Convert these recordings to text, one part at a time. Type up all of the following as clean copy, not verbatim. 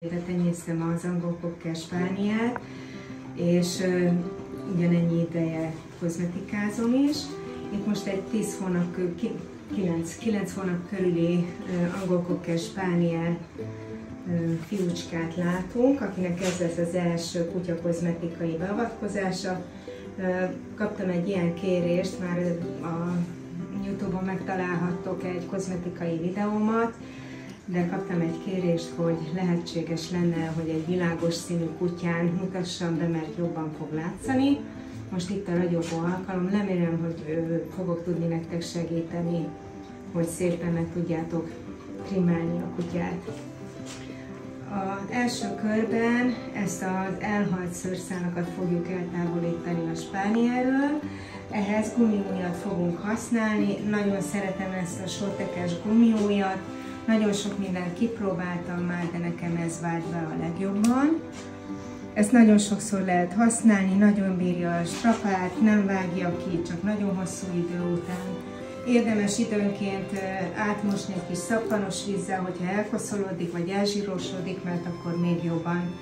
Tenyésztem az angol cocker spanielt, és ugyanennyi ideje kozmetikázom is. Itt most egy 9 hónap körüli angol cocker spaniel fiúcskát látunk, akinek ez lesz az első kutyakozmetikai beavatkozása. Kaptam egy ilyen kérést, már a YouTube-on megtalálhattok egy kozmetikai videómat, de kaptam egy kérést, hogy lehetséges lenne, hogy egy világos színű kutyán mutassam be, mert jobban fog látszani. Most itt a ragyogó alkalom, remélem, hogy fogok tudni nektek segíteni, hogy szépen meg tudjátok trimmelni a kutyát. Az első körben ezt az elhalt szőrszálakat fogjuk eltávolítani a spánielről. Ehhez gumiújat fogunk használni. Nagyon szeretem ezt a sortekes gumiújat. Nagyon sok mindent kipróbáltam már, de nekem ez vált be a legjobban. Ezt nagyon sokszor lehet használni, nagyon bírja a strapát, nem vágja ki, csak nagyon hosszú idő után. Érdemes időnként átmosni egy kis szappanos vízzel, hogyha elkoszolódik vagy elzsírosodik, mert akkor még jobban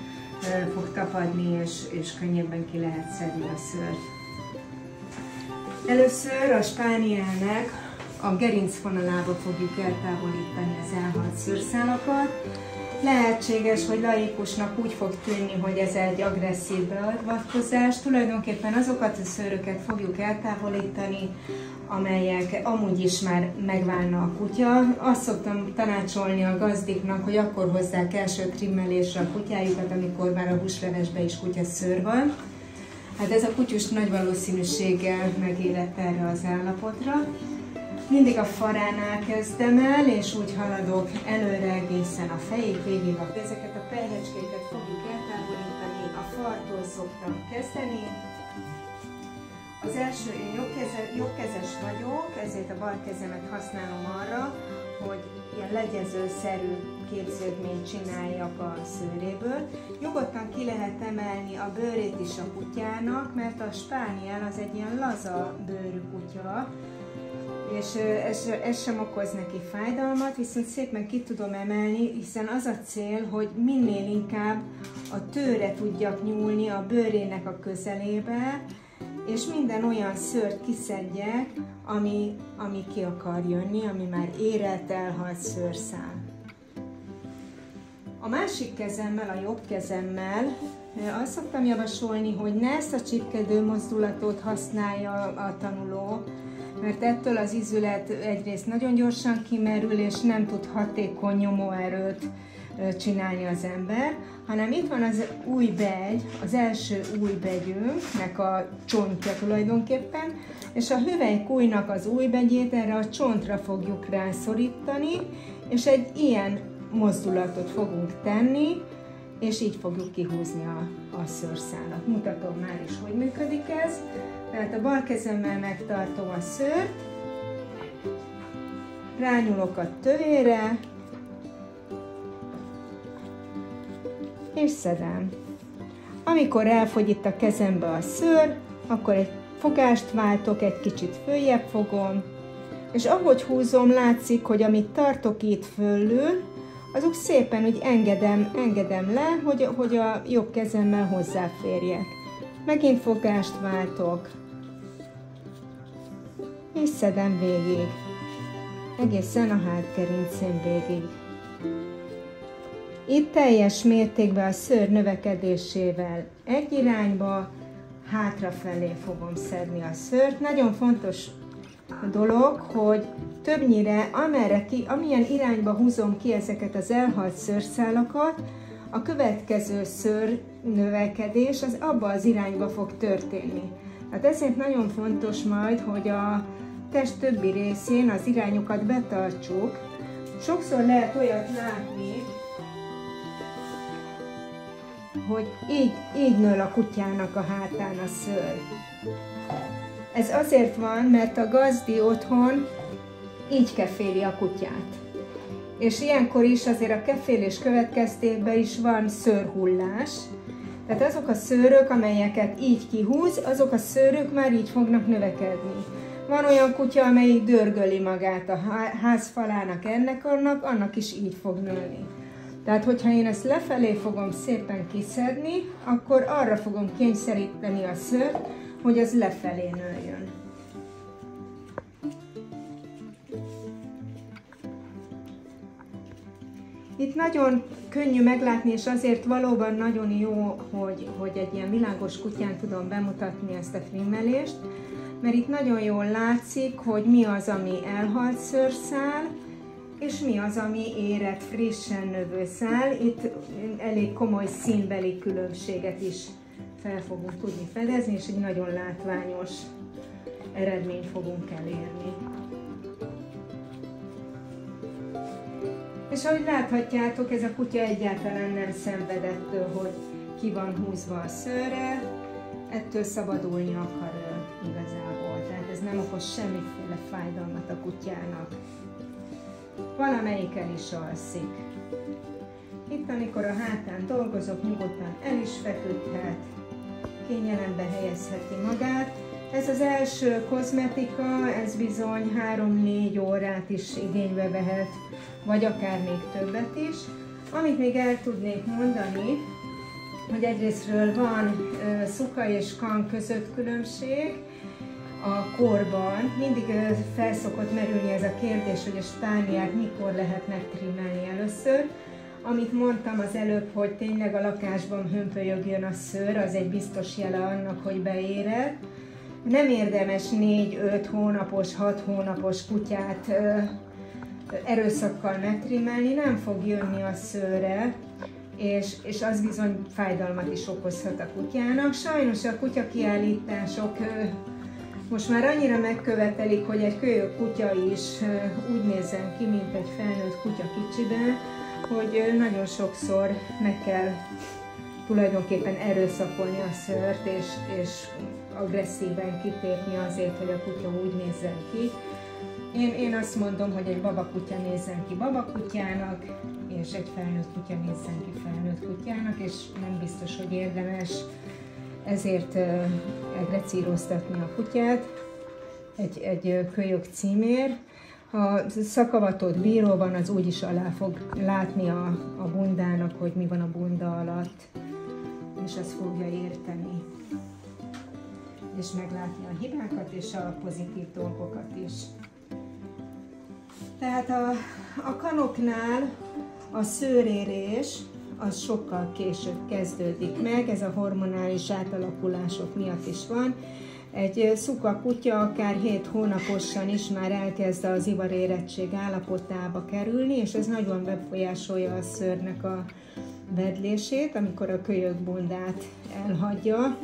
fog tapadni, és könnyebben ki lehet szedni a szőrt. Először a spánielnek a gerincvonalába fogjuk eltávolítani az elhalt szőrszálakat. Lehetséges, hogy laikusnak úgy fog tűnni, hogy ez egy agresszív beavatkozás. Tulajdonképpen azokat a szőröket fogjuk eltávolítani, amelyek amúgy is már megválna a kutya. Azt szoktam tanácsolni a gazdiknak, hogy akkor hozzák első trimmelésre a kutyájukat, amikor már a húslevesben is kutyaszőr van. Hát ez a kutyus nagy valószínűséggel megérett erre az állapotra. Mindig a faránál kezdem el, és úgy haladok előre egészen a fejig végig. Ezeket a pelyhecskéket fogjuk eltávolítani, a fartól szoktam kezdeni. Az első, én jobbkezes vagyok, ezért a bal kezemet használom arra, hogy ilyen legyezőszerű képződményt csináljak a szőréből. Nyugodtan ki lehet emelni a bőrét is a kutyának, mert a spániel az egy ilyen laza bőrű kutya, és ez sem okoz neki fájdalmat, viszont szépen ki tudom emelni, hiszen az a cél, hogy minél inkább a tőre tudjak nyúlni a bőrének a közelébe, és minden olyan szőrt kiszedjek, ami ki akar jönni, ami már érett, elhalt szőrszál. A másik kezemmel, a jobb kezemmel azt szoktam javasolni, hogy ne ezt a csipkedő mozdulatot használja a tanuló, mert ettől az izület egyrészt nagyon gyorsan kimerül, és nem tud hatékony nyomóerőt csinálni az ember, hanem itt van az újbegy, az első újbegyünknek a csontja tulajdonképpen, és a hüvelykujjnak az újbegyét erre a csontra fogjuk rászorítani, és egy ilyen mozdulatot fogunk tenni, és így fogjuk kihúzni a szőrszálat. Mutatom már is, hogy működik ez. Tehát a bal kezemmel megtartom a szőrt, rányúlok a tövére, és szedem. Amikor elfogy itt a kezembe a szőr, akkor egy fogást váltok, egy kicsit följebb fogom, és ahogy húzom, látszik, hogy amit tartok itt föllül, azok szépen úgy engedem le, hogy a jobb kezemmel hozzáférjek. Megint fogást váltok, és szedem végig, egészen a hátgerincén végig. Itt teljes mértékben a szőr növekedésével egy irányba, hátrafelé fogom szedni a szőrt. Nagyon fontos dolog, hogy többnyire amilyen irányba húzom ki ezeket az elhalt szőrszálakat, a következő szőr növekedés az abba az irányba fog történni. Hát ezért nagyon fontos majd, hogy a test többi részén az irányokat betartsuk. Sokszor lehet olyat látni, hogy így nől a kutyának a hátán a szőr. Ez azért van, mert a gazdi otthon így keféli a kutyát. És ilyenkor is azért a kefélés következtében is van szőrhullás. Tehát azok a szőrök, amelyeket így kihúz, azok a szőrök már így fognak növekedni. Van olyan kutya, amelyik dörgöli magát a ház falának, annak is így fog nőni. Tehát, hogyha én ezt lefelé fogom szépen kiszedni, akkor arra fogom kényszeríteni a szőrt, hogy ez lefelé nőjön. Itt nagyon könnyű meglátni, és azért valóban nagyon jó, hogy egy ilyen világos kutyán tudom bemutatni ezt a trimmelést, mert itt nagyon jól látszik, hogy mi az, ami elhalt szőrszál, és mi az, ami érett, frissen növő szál. Itt elég komoly színbeli különbséget is fel fogunk tudni fedezni, és egy nagyon látványos eredményt fogunk elérni. És ahogy láthatjátok, ez a kutya egyáltalán nem szenvedettől, hogy ki van húzva a szőre, ettől szabadulni akar igazából, tehát ez nem okoz semmiféle fájdalmat a kutyának. Valamelyik el is alszik. Itt, amikor a hátán dolgozok, nyugodtan el is feküdhet, kényelembe helyezheti magát. Ez az első kozmetika, ez bizony 3-4 órát is igénybe vehet, vagy akár még többet is. Amit még el tudnék mondani, hogy egyrésztről van szuka és kan között különbség a korban. Mindig felszokott merülni ez a kérdés, hogy a spániát mikor lehet megtrimmelni először. Amit mondtam az előbb, hogy tényleg a lakásban hömpölyögjön a szőr, az egy biztos jele annak, hogy beérett. Nem érdemes 4-5 hónapos, 6 hónapos kutyát erőszakkal megtrimmelni, nem fog jönni a szőre, és az bizony fájdalmat is okozhat a kutyának. Sajnos a kutyakiállítások most már annyira megkövetelik, hogy egy kölyök kutya is úgy nézzen ki, mint egy felnőtt kutya kicsiben, hogy nagyon sokszor meg kell tulajdonképpen erőszakolni a szőrt, és agresszíven kitépni azért, hogy a kutya úgy nézzen ki. Én azt mondom, hogy egy babakutya nézzen ki babakutyának, és egy felnőtt kutya nézzen ki felnőtt kutyának, és nem biztos, hogy érdemes ezért egrecíroztatni a kutyát egy kölyök címér. Ha szakavatott bíró van, az úgyis alá fog látni a bundának, hogy mi van a bunda alatt, és azt fogja érteni. És meglátni a hibákat és a pozitív dolgokat is. Tehát a kanoknál a szőrérés az sokkal később kezdődik meg, ez a hormonális átalakulások miatt is van. Egy szuka kutya akár 7 hónaposan is már elkezd az ivarérettség állapotába kerülni, és ez nagyon befolyásolja a szőrnek a vedlését, amikor a kölyökbundát elhagyja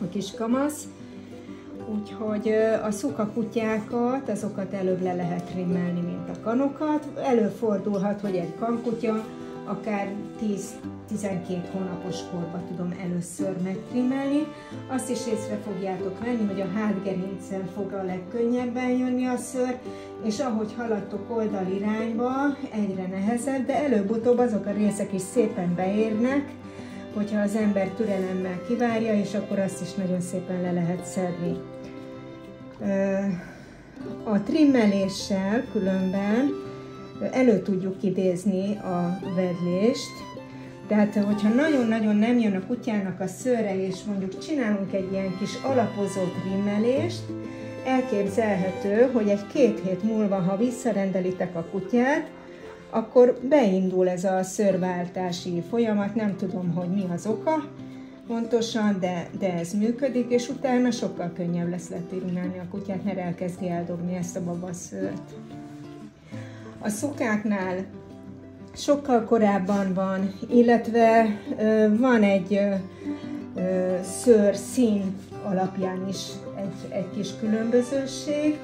a kis kamasz. Úgyhogy a szuka kutyákat, azokat előbb le lehet trimmelni, mint a kanokat. Előfordulhat, hogy egy kankutya akár 10-12 hónapos korban tudom először megtrimmelni. Azt is észre fogjátok venni, hogy a hátgerincen fog a legkönnyebben jönni a szőr, és ahogy haladtok oldalirányba, egyre nehezebb, de előbb-utóbb azok a részek is szépen beérnek, hogyha az ember türelemmel kivárja, és akkor azt is nagyon szépen le lehet szedni. A trimmeléssel különben elő tudjuk idézni a vedlést, tehát hogyha nagyon-nagyon nem jön a kutyának a szőre, és mondjuk csinálunk egy ilyen kis alapozó trimmelést, elképzelhető, hogy egy 2 hét múlva, ha visszarendelitek a kutyát, akkor beindul ez a szőrváltási folyamat, nem tudom, hogy mi az oka pontosan, de ez működik, és utána sokkal könnyebb lesz letrimmelni a kutyát, mert elkezdi eldobni ezt a babaszőrt. A szukáknál sokkal korábban van, illetve van egy szőrszín alapján is egy kis különbözőség.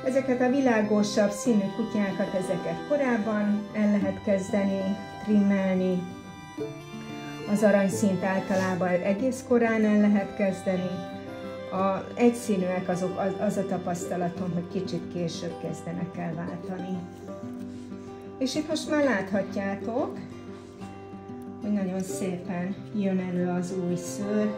Ezeket a világosabb színű kutyákat, ezeket korábban el lehet kezdeni trimmelni. Az aranyszínt általában egész korán el lehet kezdeni. A egyszínűek az a tapasztalatom, hogy kicsit később kezdenek el váltani. És itt most már láthatjátok, hogy nagyon szépen jön elő az új szőr,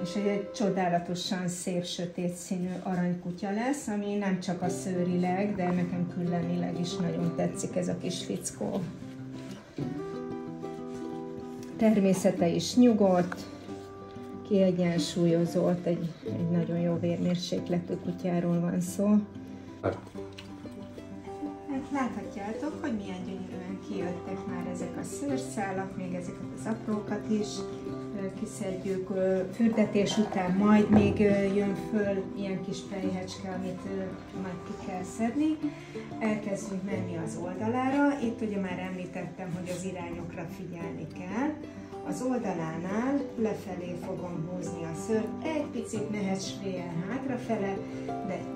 és egy csodálatosan szép, sötét színű aranykutya lesz, ami nem csak a szőrileg, de nekem küllenileg is nagyon tetszik ez a kis fickó. Természete is nyugodt, kiegyensúlyozott, egy nagyon jó vérmérsékletű kutyáról van szó. Hát láthatjátok, hogy milyen gyönyörűen kijöttek már ezek a szőrszálak, még ezeket az aprókat is kiszedjük. Fürdetés után majd még jön föl ilyen kis pelyhecske, amit majd ki kell szedni. Elkezdünk menni az oldalára. Itt ugye már említettem, hogy az irányokra figyelni kell. Az oldalánál lefelé fogom húzni a szőrt, egy picit mehetsz fél hátrafele,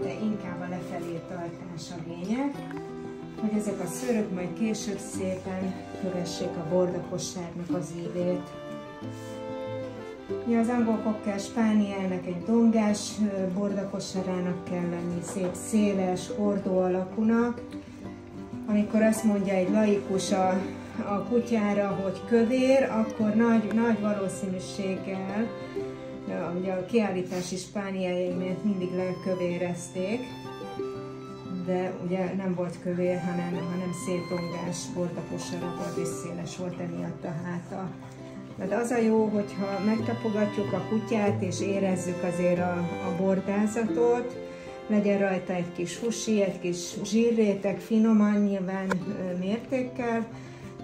de inkább a lefelé tartás a lényeg, hogy ezek a szőrök majd később szépen kövessék a bordakosságnak az ívét. Az angol cocker spanielnek egy dongás bordakosarának kell lenni, szép széles, hordó alakúnak. Amikor azt mondja egy laikus a kutyára, hogy kövér, akkor nagy valószínűséggel, ugye a kiállítási spánieljeimért mindig lekövérezték, de ugye nem volt kövér, hanem szép dongás bordakosara volt, és széles volt emiatt a háta. De az a jó, hogyha megtapogatjuk a kutyát, és érezzük azért a bordázatot, legyen rajta egy kis fusi, egy kis zsírréteg, finoman, nyilván mértékkel,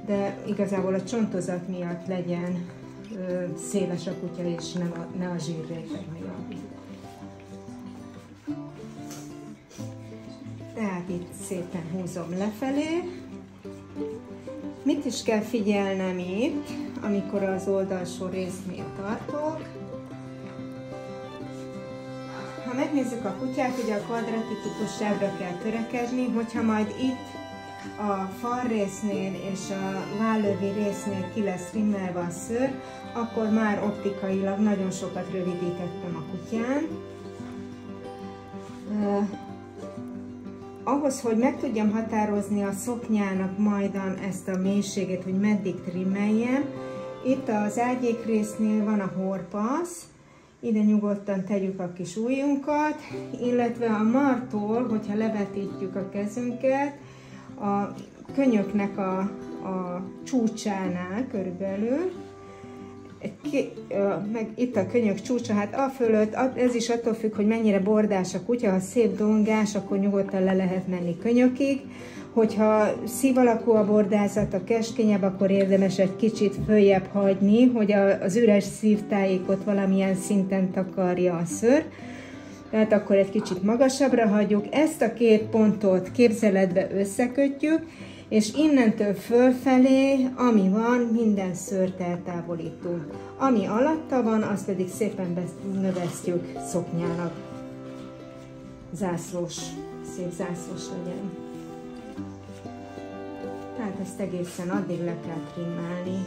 de igazából a csontozat miatt legyen széles a kutya, és ne a zsírréteg miatt. Tehát itt szépen húzom lefelé. Mit is kell figyelnem itt, amikor az oldalsó résznél tartok? Ha megnézzük a kutyát, ugye a kvadratikusságra kell törekedni, hogyha majd itt a falrésznél és a vállövi résznél ki lesz rimmelve a szőr, akkor már optikailag nagyon sokat rövidítettem a kutyán. Ahhoz, hogy meg tudjam határozni a szoknyának majdan ezt a mélységét, hogy meddig trimmeljem, itt az ágyék résznél van a horpasz, ide nyugodtan tegyük a kis ujjunkat, illetve a martól, hogyha levetítjük a kezünket, a könyöknek a csúcsánál körülbelül, meg itt a könyök csúcsa, hát a fölött, ez is attól függ, hogy mennyire bordás a kutya, ha szép dongás, akkor nyugodtan le lehet menni könyökig, hogyha szív alakú a bordázat, a keskényebb, akkor érdemes egy kicsit följebb hagyni, hogy az üres szívtájékot valamilyen szinten takarja a szőr, tehát akkor egy kicsit magasabbra hagyjuk, ezt a két pontot képzeletbe összekötjük, és innentől fölfelé, ami van, minden szőrt eltávolítunk. Ami alatta van, azt pedig szépen növesztjük szoknyának. Zászlós, szép zászlós legyen. Tehát ezt egészen addig le kell trimmelni.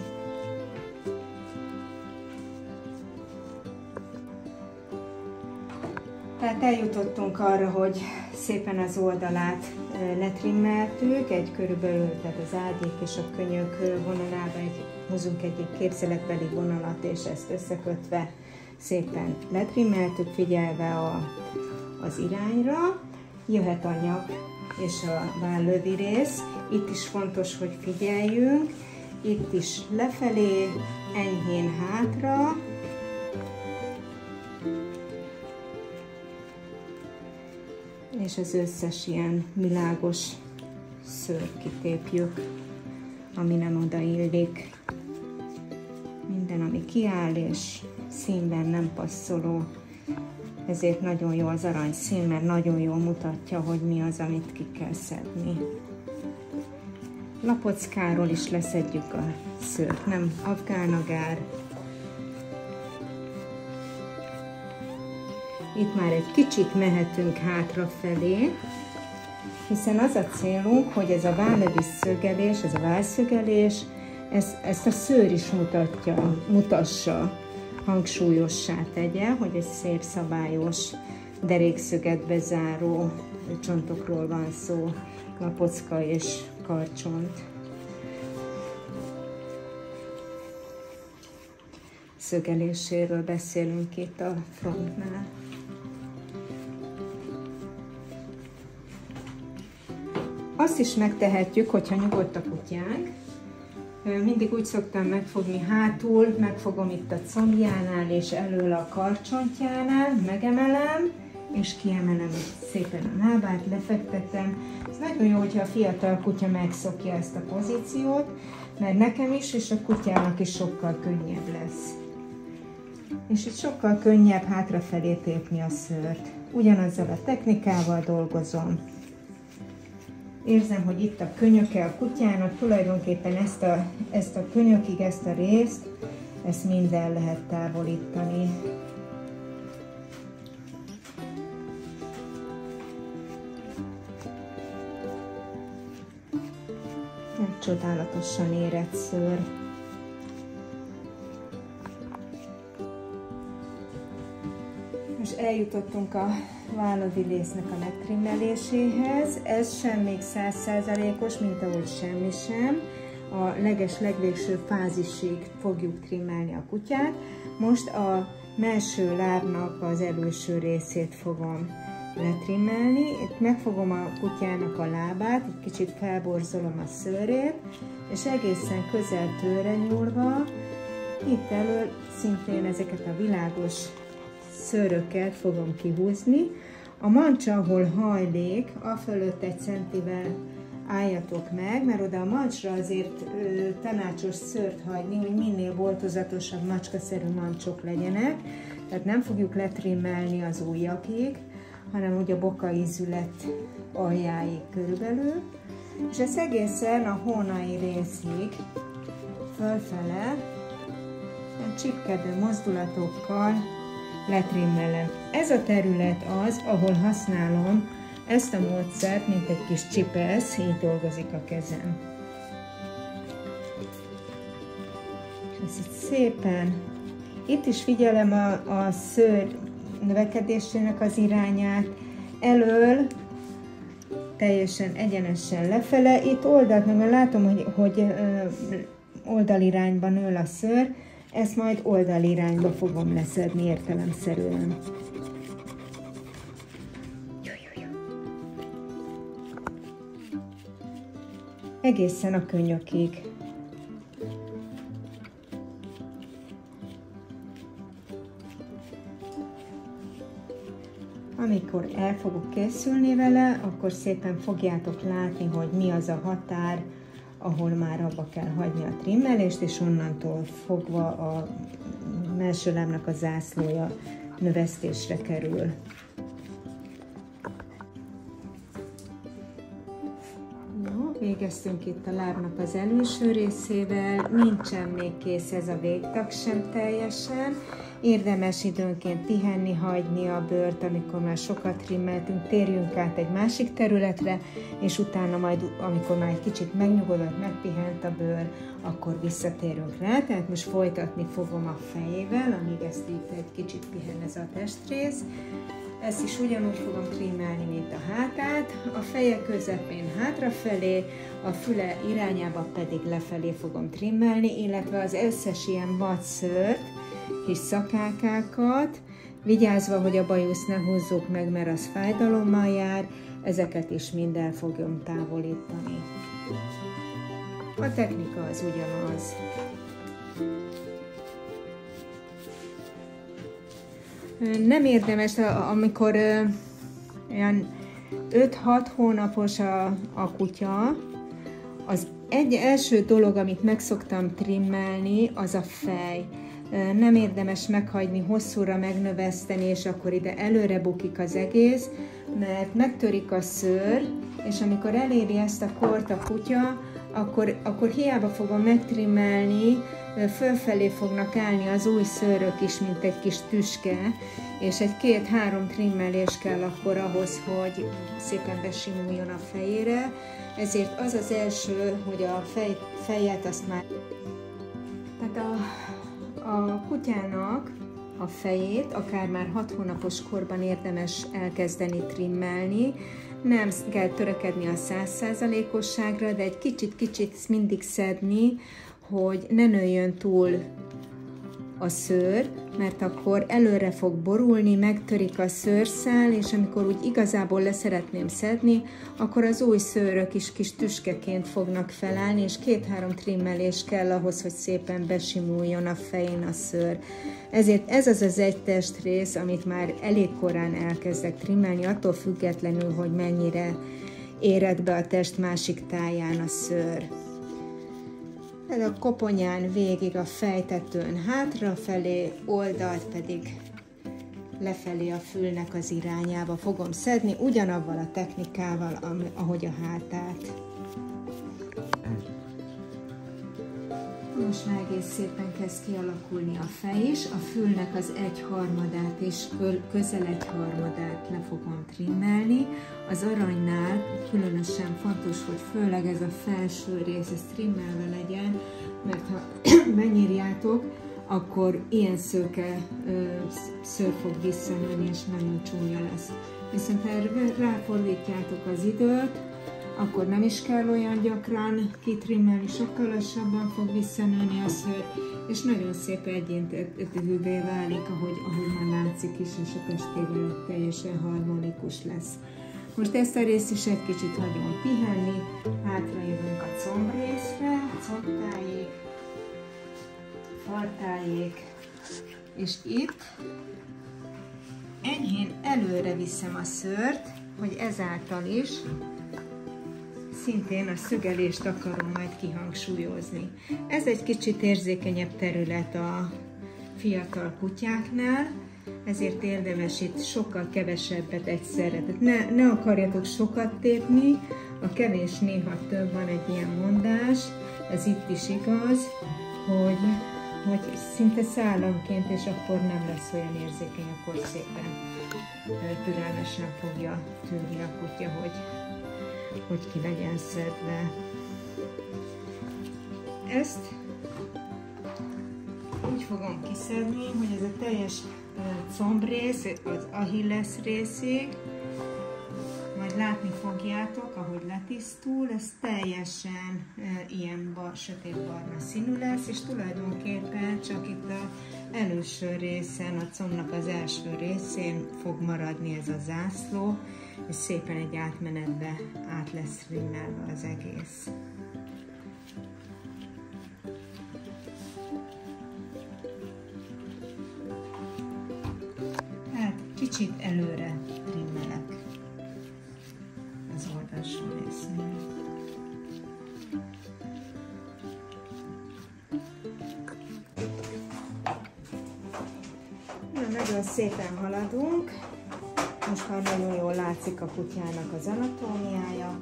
Tehát eljutottunk arra, hogy szépen az oldalát letrimmeltük, egy körülbelül, tehát az ágyék és a könyök vonalába húzunk egy képzeletbeli vonalat, és ezt összekötve szépen letrimmeltük, figyelve az irányra. Jöhet a nyak és a vállövi rész. Itt is fontos, hogy figyeljünk. Itt is lefelé, enyhén hátra. És az összes ilyen világos szőrt kitépjük, ami nem odaillik. Minden, ami kiáll és színben nem passzoló. Ezért nagyon jó az aranyszín, mert nagyon jól mutatja, hogy mi az, amit ki kell szedni. Lapockáról is leszedjük a szőrt, nem afgánagár. Itt már egy kicsit mehetünk hátrafelé, hiszen az a célunk, hogy ez a vállövi szögelés, ez a vállszögelés, ezt a szőr is mutassa, hangsúlyossá tegye, hogy egy szép szabályos derékszöget bezáró csontokról van szó, lapocka és karcsont. Szögeléséről beszélünk itt a frontnál. Azt is megtehetjük, hogyha nyugodt a kutyánk, Mindig úgy szoktam megfogni hátul, megfogom itt a combjánál és elől a karcsontjánál, megemelem, és kiemelem szépen a lábát, lefektetem. Ez nagyon jó, hogyha a fiatal kutya megszokja ezt a pozíciót, mert nekem is, és a kutyának is sokkal könnyebb lesz. És itt sokkal könnyebb hátrafelé tépni a szőrt. Ugyanazzal a technikával dolgozom. Érzem, hogy itt a könyöke a kutyának, tulajdonképpen ezt a könyökig, ezt a részt, ezt minden lehet távolítani. Egy csodálatosan érett szőr. Most eljutottunk a vállavilésznek a megtrimmeléséhez. Ez sem még 100%-os, mint ahogy semmi sem. A legvégső fázisig fogjuk trimmelni a kutyát. Most a mellső lábnak az előső részét fogom letrimmelni. Itt megfogom a kutyának a lábát, egy kicsit felborzolom a szőrét, és egészen közel tőre nyúlva, itt elől szintén ezeket a világos szőröket fogom kihúzni. A mancsa, ahol hajlék, afölött 1 centivel álljatok meg, mert oda a mancsra azért tanácsos szőrt hagyni, hogy minél boltozatosabb, macskaszerű mancsok legyenek. Tehát nem fogjuk letrimmelni az ujjakig, hanem úgy a bokaízület aljáig körülbelül. És ez egészen a hónai részig fölfele, csipkedő mozdulatokkal letrimmelem. Ez a terület az, ahol használom ezt a módszert, mint egy kis csipesz, így dolgozik a kezem. És ezt itt szépen, itt is figyelem a szőr növekedésének az irányát, elől teljesen egyenesen lefele, itt oldalt, mert látom, hogy oldalirányba nő a szőr, ezt majd oldalirányba fogom leszedni értelemszerűen. Egészen a könyökig. Amikor el fogok készülni vele, akkor szépen fogjátok látni, hogy mi az a határ, ahol már abba kell hagyni a trimmelést, és onnantól fogva a mellső lábnak a zászlója növesztésre kerül. Jó, végeztünk itt a lábnak az előső részével, nincsen még kész ez a végtag sem teljesen. Érdemes időnként pihenni, hagyni a bőrt, amikor már sokat trimmeltünk, térjünk át egy másik területre, és utána majd, amikor már egy kicsit megnyugodott, megpihent a bőr, akkor visszatérünk rá. Tehát most folytatni fogom a fejével, amíg ezt itt egy kicsit pihen ez a testrész. Ezt is ugyanúgy fogom trimmelni, mint a hátát, a feje közepén hátrafelé, a füle irányába pedig lefelé fogom trimmelni, illetve az összes ilyen vadszőrt, kis szakákákat, vigyázva, hogy a bajuszt ne húzzuk meg, mert az fájdalommal jár, ezeket is mind el fogom távolítani. A technika az ugyanaz. Nem érdemes, amikor olyan 5-6 hónapos a kutya, az első dolog, amit meg szoktam trimmelni, az a fej. Nem érdemes meghagyni, hosszúra megnöveszteni, és akkor ide előre bukik az egész, mert megtörik a szőr, és amikor eléri ezt a kort a kutya, akkor hiába fogom megtrimmelni, fölfelé fognak állni az új szőrök is, mint egy kis tüske, és egy 2-3 trimmelés kell akkor ahhoz, hogy szépen besimuljon a fejére. Ezért az az első, hogy a fejet azt már... Tehát a kutyának a fejét, akár már 6 hónapos korban érdemes elkezdeni trimmelni. Nem kell törekedni a 100%-osságra, de egy kicsit mindig szedni, hogy ne nőjön túl a szőr, mert akkor előre fog borulni, megtörik a szőrszál, és amikor úgy igazából leszeretném szedni, akkor az új szőrök is kis tüskeként fognak felállni, és 2-3 trimmelés kell ahhoz, hogy szépen besimuljon a fején a szőr. Ezért ez az egy testrész, amit már elég korán elkezdek trimmelni, attól függetlenül, hogy mennyire éred be a test másik táján a szőr. A koponyán végig a fejtetőn hátrafelé, oldalt pedig lefelé a fülnek az irányába fogom szedni, ugyanavval a technikával, ahogy a hátát. Most már egész szépen kezd kialakulni a fej is, a fülnek az 1/3 és közel 1/3 le fogom trimmelni. Az aranynál különösen fontos, hogy főleg ez a felső rész, ez trimmelve legyen, mert ha megnyírjátok, akkor ilyen szőke szőr fog visszanőni, és nagyon csúnya lesz. Viszont ha ráfordítjátok az időt, akkor nem is kell olyan gyakran kitrimmelni, sokkal lassabban fog visszanőni a szőr, és nagyon szép egyéntetűvé válik, ahogy már látszik is, és a testével teljesen harmonikus lesz. Most ezt a részt is egy kicsit hagyom pihenni, hátrajövünk a combrészre, combtájék, fartájék, és itt enyhén előre viszem a szőrt, hogy ezáltal is szintén a szögelést akarom majd kihangsúlyozni. Ez egy kicsit érzékenyebb terület a fiatal kutyáknál, ezért érdemes itt sokkal kevesebbet egyszerre. Tehát ne akarjatok sokat tépni, a kevés néha több, van egy ilyen mondás, ez itt is igaz, hogy szinte szállamként, és akkor nem lesz olyan érzékeny, akkor szépen türelmesen fogja tűrni a kutya, hogy ki legyen szedve. Ezt úgy fogom kiszedni, hogy ez a teljes combrész, az Achilles részig, majd látni fogjátok, ahogy letisztul, ez teljesen ilyen sötétbarna színű lesz, és tulajdonképpen csak itt az előső részen, a combnak az első részén fog maradni ez a zászló, és szépen egy átmenetbe át lesz rimmelve az egész. Hát kicsit előre rimmelek az oldalsó résznél. Nagyon szépen haladunk. Most már nagyon jól látszik a kutyának az anatómiája.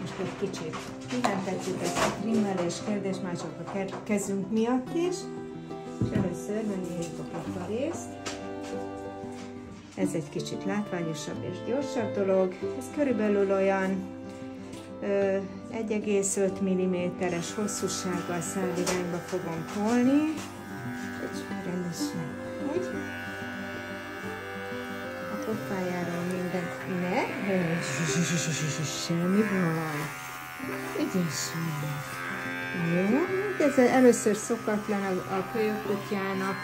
Most egy kicsit pihentetjük ezt a trimmelés kérdést, már csak a kezünk miatt is. És először megnyírjuk a paparészt. Ez egy kicsit látványosabb és gyorsabb dolog. Ez körülbelül olyan 1,5 mm-es hosszúsággal szálirányba fogom tolni. És rendesen úgy. A pofájára mindent ne, semmi baj. Ügyesen. Jó, ez először szokatlan a kölyökkutyának.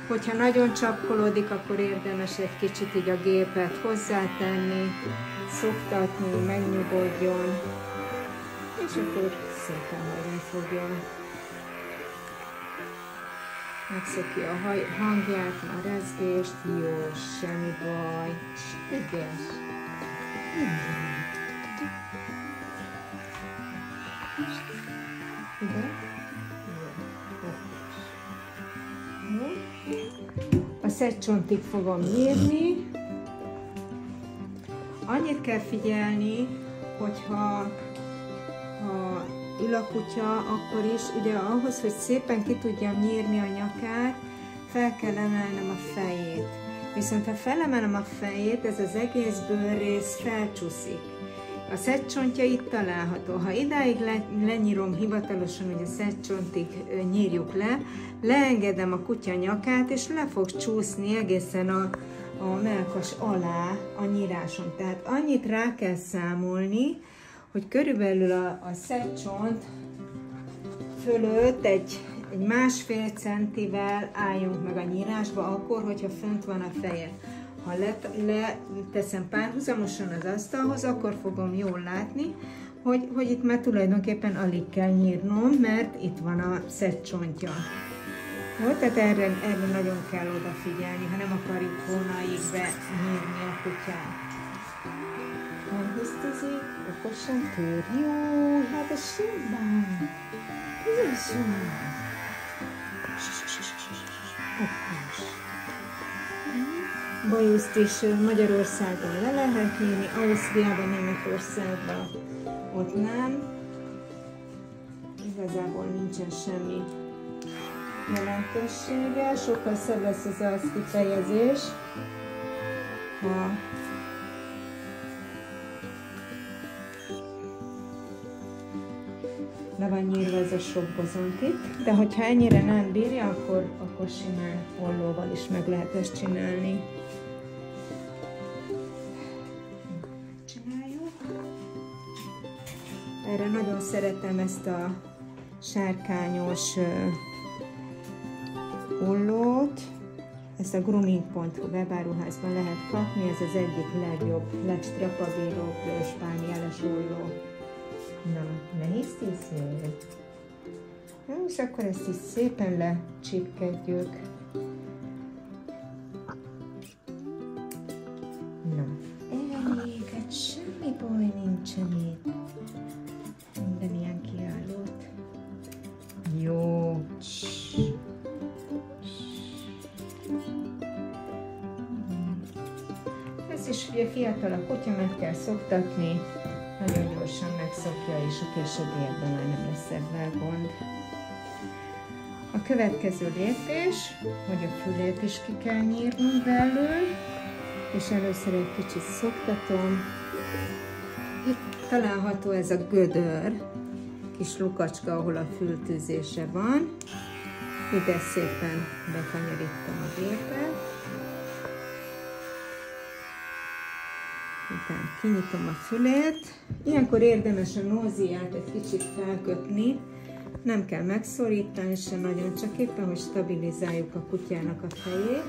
Hogyha nagyon csapkolódik, akkor érdemes egy kicsit így a gépet hozzátenni, szoktatni, megnyugodjon, és akkor szépen hagyni fogja. Megszokja a hangját, a rezgést, jó, semmi baj, ügyes. Ide? A szedcsontig fogom nyírni. Annyit kell figyelni, hogyha ül a kutya, akkor is, ugye ahhoz, hogy szépen ki tudjam nyírni a nyakát, fel kell emelnem a fejét. Viszont ha felemelem a fejét, ez az egész bőrrész felcsúszik. A szedcsontja itt található. Ha idáig lenyírom hivatalosan, hogy a szedcsontig nyírjuk le, leengedem a kutya nyakát, és le fog csúszni egészen a mellkas alá a nyírásom. Tehát annyit rá kell számolni, hogy körülbelül a szedcsont fölött egy egy 1,5 centivel álljunk meg a nyírásba, akkor, hogyha fönt van a feje. Ha leteszem párhuzamosan az asztalhoz, akkor fogom jól látni, hogy itt már tulajdonképpen alig kell nyírnom, mert itt van a szedcsontja. Jó, tehát erre nagyon kell odafigyelni, ha nem akarjuk hónaig benyírni a kutyát. Elhisztizik, okosan tör. Jó, hát ez simán. Ez jó. Okos. Bajuszt is Magyarországon le lehet nyírni, Ausztriában, Németországban ott nem. Igazából nincsen semmi jelentősége, sokkal szebb lesz az arckifejezés, ha le van nyírva ez a sok bozont itt, de hogyha ennyire nem bírja, akkor simán ollóval is meg lehet ezt csinálni. Csináljuk. Erre nagyon szeretem ezt a sárkányos ollót. Ezt a grooming.hu webáruházban lehet kapni, ez az egyik legjobb, legstrapabíróbb spánieles olló. Na, ne hisztizzél! És akkor ezt is szépen lecsipkedjük. Na, elég, hát semmi baj nincsen itt. Minden ilyen kiállót. Jó. Ez is ugye fiatal a kutya, meg kell szoktatni. Nagyon gyorsan megszokja, és a későbbiekben már nem lesz ebben gond. A következő lépés, hogy a fülét is ki kell nyírnunk belül, és először egy kicsit szoktatom. Itt található ez a gödör, kis lukacska, ahol a fültűzése van. Ide szépen bekanyarítom a gépet. Utána kinyitom a fülét. Ilyenkor érdemes a nóziát egy kicsit felkötni. Nem kell megszorítani se nagyon, csak éppen, hogy stabilizáljuk a kutyának a fejét.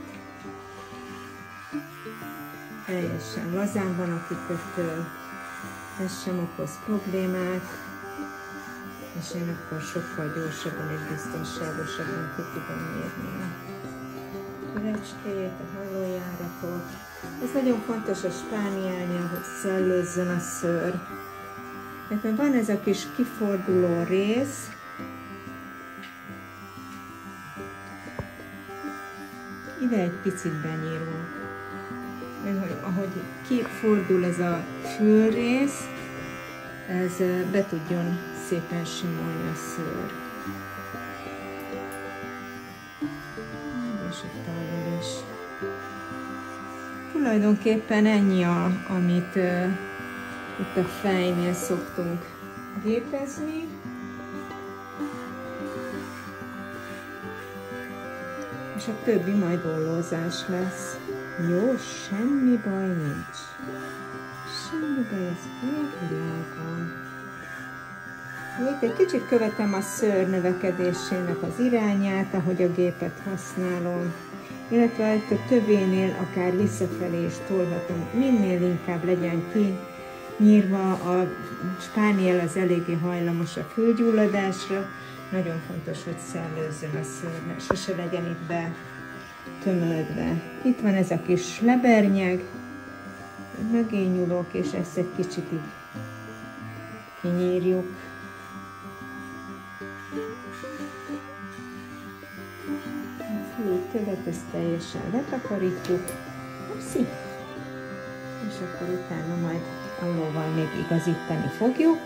Teljesen lazán van a kikötő. Ez sem okoz problémát. És én akkor sokkal gyorsabban és biztonságosabban ki tudom mérni a fülecskéjét, a hallójáratot. Ez nagyon fontos a spánielnél, hogy szellőzzön a szőr. Mert van ez a kis kiforduló rész, ide egy picit benyírunk. Ahogy kifordul ez a fülrész, ez be tudjon szépen simulni a szőr. És itt alul is. Tulajdonképpen ennyi, amit itt a fejnél szoktunk gépezni. És a többi majd ollózás lesz. Jó, semmi baj nincs. Semmi baj, ez világon. Itt egy kicsit követem a szőr növekedésének az irányát, ahogy a gépet használom. Illetve itt a tövénél akár visszafelé is tolhatom. Minél inkább legyen kinyírva, a spániel az eléggé hajlamos a fülgyulladásra. Nagyon fontos, hogy szellőzzön a szőr, sose legyen itt betömődve. Itt van ez a kis lebernyeg, mögé nyúlok, és ezt egy kicsit így kinyírjuk. Többet ezt teljesen letakarítjuk, és akkor utána majd ollóval még igazítani fogjuk.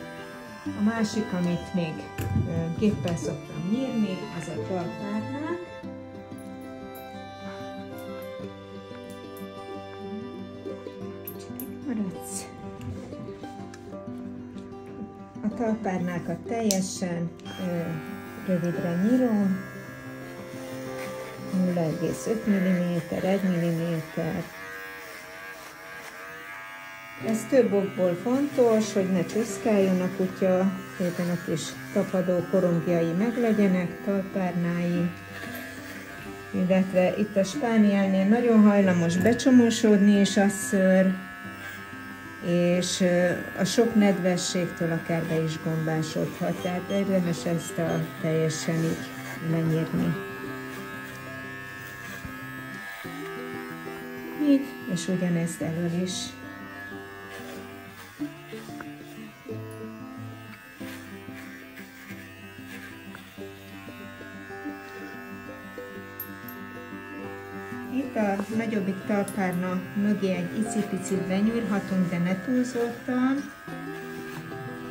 A másik, amit még géppel szoktam nyírni, az a talpárnák. Kicsit itt maradsz. A talpárnákat teljesen rövidre nyírom. 0,5 mm, 1 mm. Ez több okból fontos, hogy ne csúszkáljon a kutya, éppen a kis tapadó korongjai meglegyenek, talpárnái, illetve itt a spánielnél nagyon hajlamos becsomósodni is a szőr, és a sok nedvességtől akár be is gombásodhat, tehát érdemes ezt a teljesen így lenyírni. Így, és ugyanezt elől is. Itt a nagyobbik talpárna mögé egy icipicit benyúrhatunk, de ne túlzottan.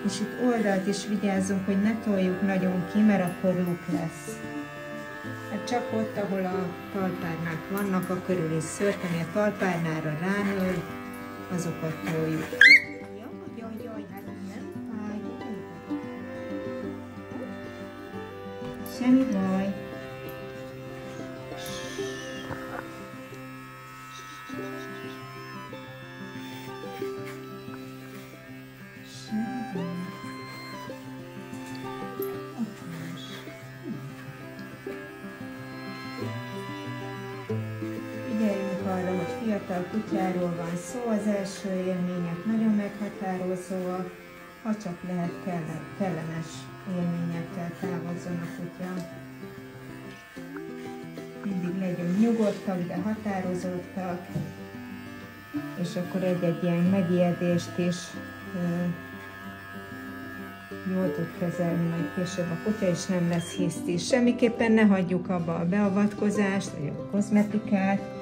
És itt oldalt is vigyázzunk, hogy ne toljuk nagyon ki, mert akkor luk lesz. Hát csak ott, ahol a talpárnák vannak, a körüli szőrt, ami a talpárnára ránől, azokat toljuk. Jaj, hát nem fáj. Semmi baj. Fiatal kutyáról van szó, az első élmények nagyon meghatározóak, ha csak lehet kellemes élményekkel távozzon a kutya. Mindig legyünk nyugodtak, de határozottak, és akkor egy-egy ilyen megijedést is jól tud kezelni majd később a kutya, és nem lesz hisztis. Semmiképpen ne hagyjuk abba a beavatkozást, vagy a kozmetikát.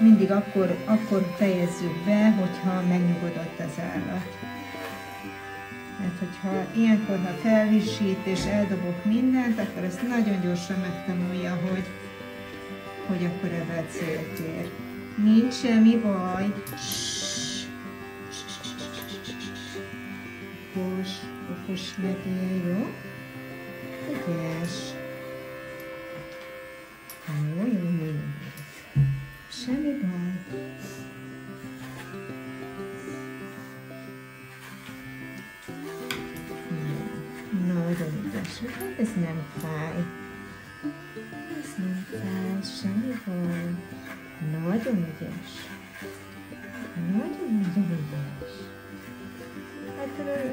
Mindig akkor fejezzük be, hogyha megnyugodott az állat. Mert hogyha ilyenkor, ha felvisít és eldobok mindent, akkor ezt nagyon gyorsan megtanulja, hogy akkor ebben célt ér. Nincs semmi baj. Okos legyél, jó? Ügyes. Jó. Semmi baj. Nagyon ügyes. Ez nem fáj. Ez nem fáj. Semmi baj. Nagyon ügyes. Nagyon ügyes.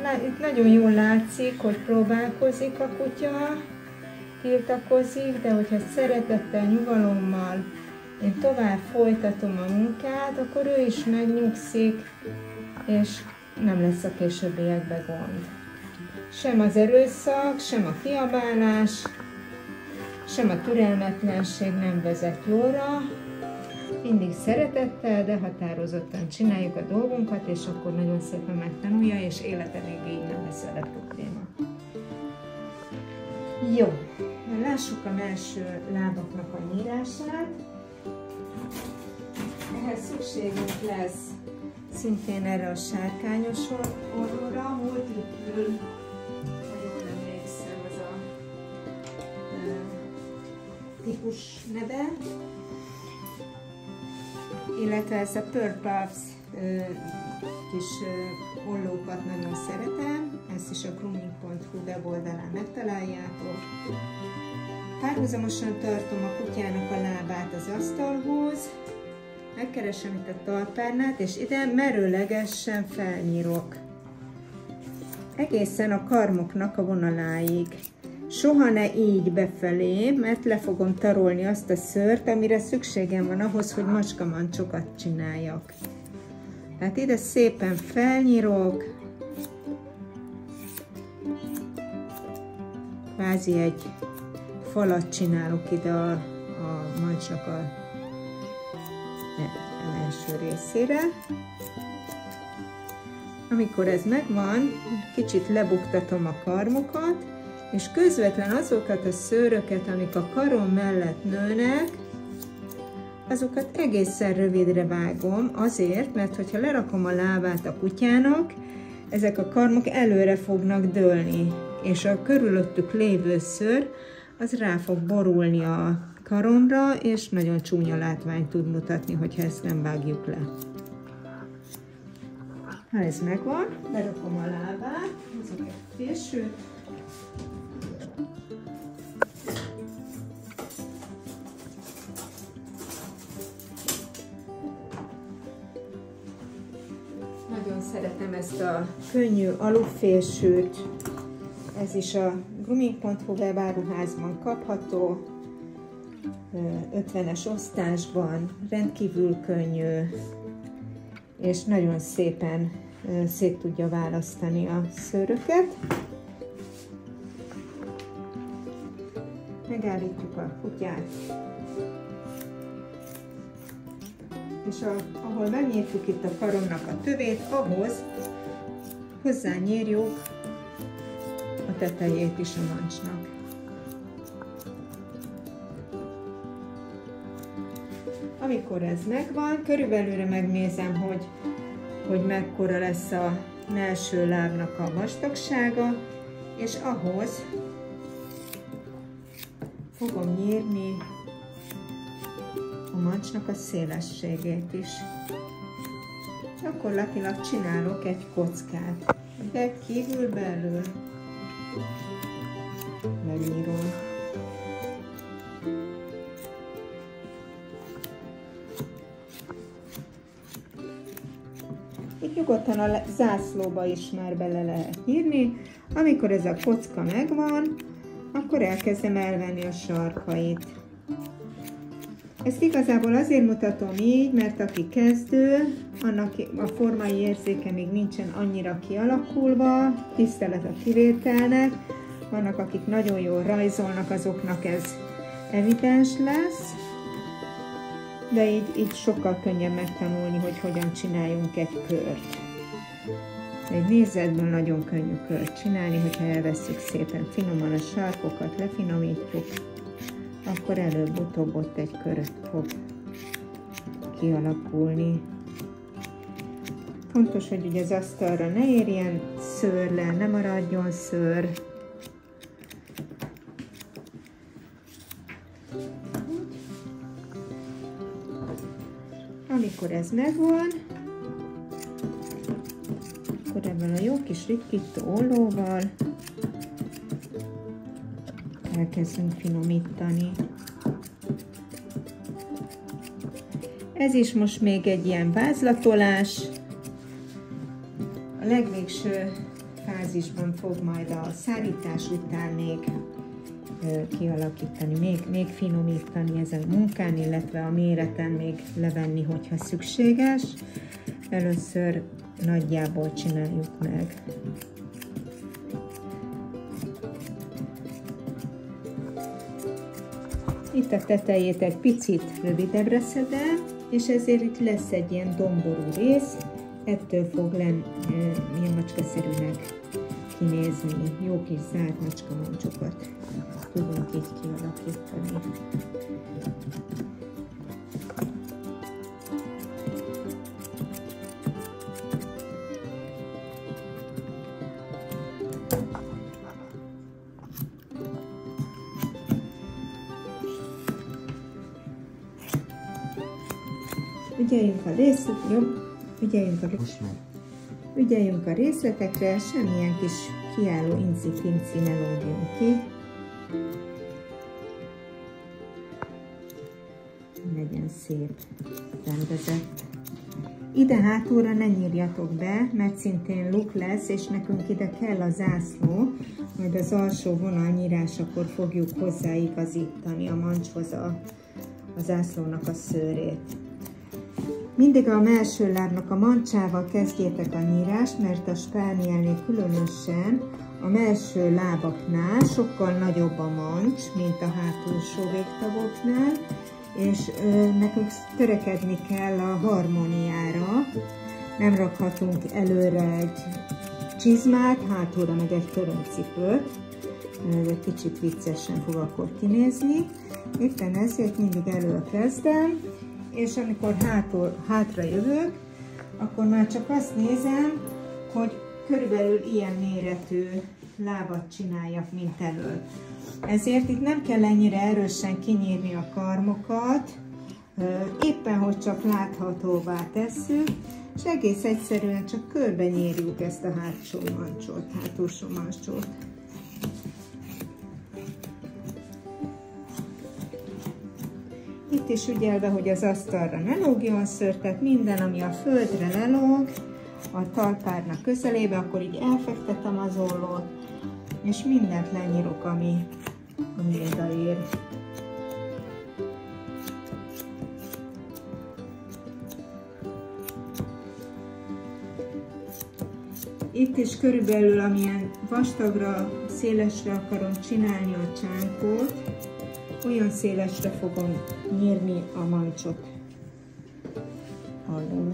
Hát itt nagyon jól látszik, hogy próbálkozik a kutya, tiltakozik, de hogyha szeretettel, nyugalommal én tovább folytatom a munkát, akkor ő is megnyugszik, és nem lesz a későbbiekben gond. Sem az erőszak, sem a kiabálás, sem a türelmetlenség nem vezet jóra. Mindig szeretettel, de határozottan csináljuk a dolgunkat, és akkor nagyon szépen megtanulja, és élete végéig nem lesz vele probléma. Jó, lássuk a mellső lábaknak a nyírását. Ehhez szükségünk lesz szintén erre a sárkányos orróra, multiple, ha jól emlékszem, az a típus neve, illetve ezt a Pearl Puffs kis ollókat nagyon szeretem, ezt is a grooming.hu weboldalán megtaláljátok. Párhuzamosan tartom a kutyának a lábát az asztalhoz, megkeresem itt a talpárnát, és ide merőlegesen felnyírok. Egészen a karmoknak a vonaláig. Soha ne így befelé, mert le fogom tarolni azt a szőrt, amire szükségem van ahhoz, hogy macskamancsokat csináljak. Tehát ide szépen felnyírok, kvázi egy falat csinálok ide a mancsnak a első részére. Amikor ez megvan, kicsit lebuktatom a karmokat, és közvetlen azokat a szőröket, amik a karom mellett nőnek, azokat egészen rövidre vágom, azért, mert hogyha lerakom a lábát a kutyának, ezek a karmok előre fognak dőlni, és a körülöttük lévő szőr, az rá fog borulni a karomra, és nagyon csúnya látványt tud mutatni, hogyha ezt nem vágjuk le. Ha ez megvan, berakom a lábát, hozok egy fésűt. Nagyon szeretem ezt a könnyű alufésűt. Ez is a grooming.hu webáruházban kapható. 50-es osztásban, rendkívül könnyű, és nagyon szépen szét tudja választani a szőröket. Megállítjuk a kutyát, és ahol megnyírjuk itt a karomnak a tövét, ahhoz hozzányírjuk a tetejét is a mancsnak. Amikor ez megvan, körülbelülre megnézem, hogy mekkora lesz a mellső lábnak a vastagsága, és ahhoz fogom nyírni a mancsnak a szélességét is. Gyakorlatilag csinálok egy kockát, de kívül-belül megnyírom. Itt nyugodtan a zászlóba is már bele lehet nyírni. Amikor ez a kocka megvan, akkor elkezdem elvenni a sarkait. Ezt igazából azért mutatom így, mert aki kezdő, annak a formai érzéke még nincsen annyira kialakulva, tisztelet a kivételnek. Vannak, akik nagyon jól rajzolnak, azoknak ez evidens lesz. De így sokkal könnyebb megtanulni, hogy hogyan csináljunk egy kört. Egy nézetből nagyon könnyű kört csinálni, hogyha elvesszük szépen finoman a sarkokat, lefinomítjuk, akkor előbb-utóbb ott egy kört fog kialakulni. Fontos, hogy ugye az asztalra ne érjen szőr le, ne maradjon szőr. Amikor ez megvan, akkor ebben a jó kis ritkító ollóval elkezdünk finomítani. Ez is most még egy ilyen vázlatolás. A legvégső fázisban fog majd a szárítás után még kialakítani, még finomítani ezen a munkán, illetve a méreten még levenni, hogyha szükséges. Először nagyjából csináljuk meg. Itt a tetejét egy picit rövidebbre szedem, és ezért itt lesz egy ilyen domború rész, ettől fog ilyen macskaszerűnek kinézni. Jó kis zárt macskamancsokat tudunk így kialakítani. Ügyeljünk a részletekre, semmilyen kis kiálló inci-pinci ne lógjon ki. Legyen szép, rendezett. Ide hátulra ne nyírjatok be, mert szintén luk lesz, és nekünk ide kell a zászló, majd az alsó vonalnyírásakor fogjuk hozzáigazítani a mancshoz a zászlónak a szőrét. Mindig a mellső lábnak a mancsával kezdjétek a nyírást, mert a spánielnél különösen a mellső lábaknál sokkal nagyobb a mancs, mint a hátulsó végtagoknál, és nekünk törekedni kell a harmóniára. Nem rakhatunk előre egy csizmát, hátulra meg egy töröncipőt. Ez egy kicsit viccesen fog akkor kinézni. Éppen ezért mindig elől kezdem, és amikor hátra jövök, akkor már csak azt nézem, hogy körülbelül ilyen méretű lábat csináljak, mint elől. Ezért itt nem kell ennyire erősen kinyírni a karmokat, éppen hogy csak láthatóvá tesszük, és egész egyszerűen csak körbenyírjuk ezt a hátsó mancsot, hátulsó mancsot. Itt is ügyelve, hogy az asztalra ne lógjon szőr, tehát minden, ami a földre lelóg, a talpárnak közelébe, akkor így elfektetem az ollót, és mindent lenyírok, ami odaér. Itt is körülbelül amilyen vastagra, szélesre akarom csinálni a csánkót, olyan szélesre fogom nyírni a mancsot alul.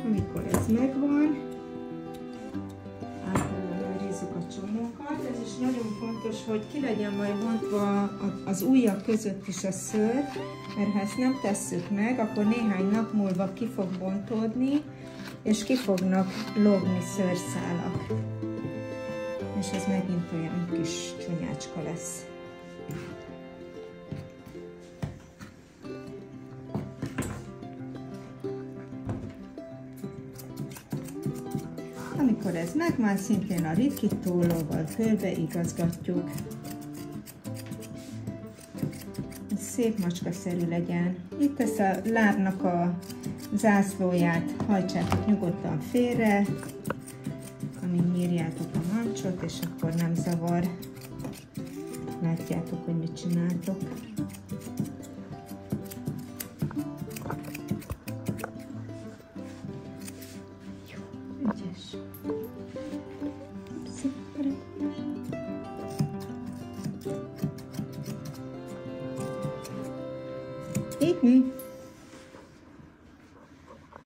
Amikor ez megvan, átellenőrizzük a csomókat. Ez is nagyon fontos, hogy ki legyen majd bontva az ujjak között is a szőr, mert ha ezt nem tesszük meg, akkor néhány nap múlva ki fog bontódni, és ki fognak lógni szőrszálak. És ez megint olyan kis csúnyácska lesz. Amikor ez megvan, szintén a ritkítólóval körbeigazgatjuk. Ez szép macskaszerű legyen. Itt ezt a lábnak a zászlóját hajtsátok nyugodtan félre, amíg nyírjátok a mancsot, és akkor nem zavar. Látjátok, hogy mit csináltok. Jó, ügyes. Így mi?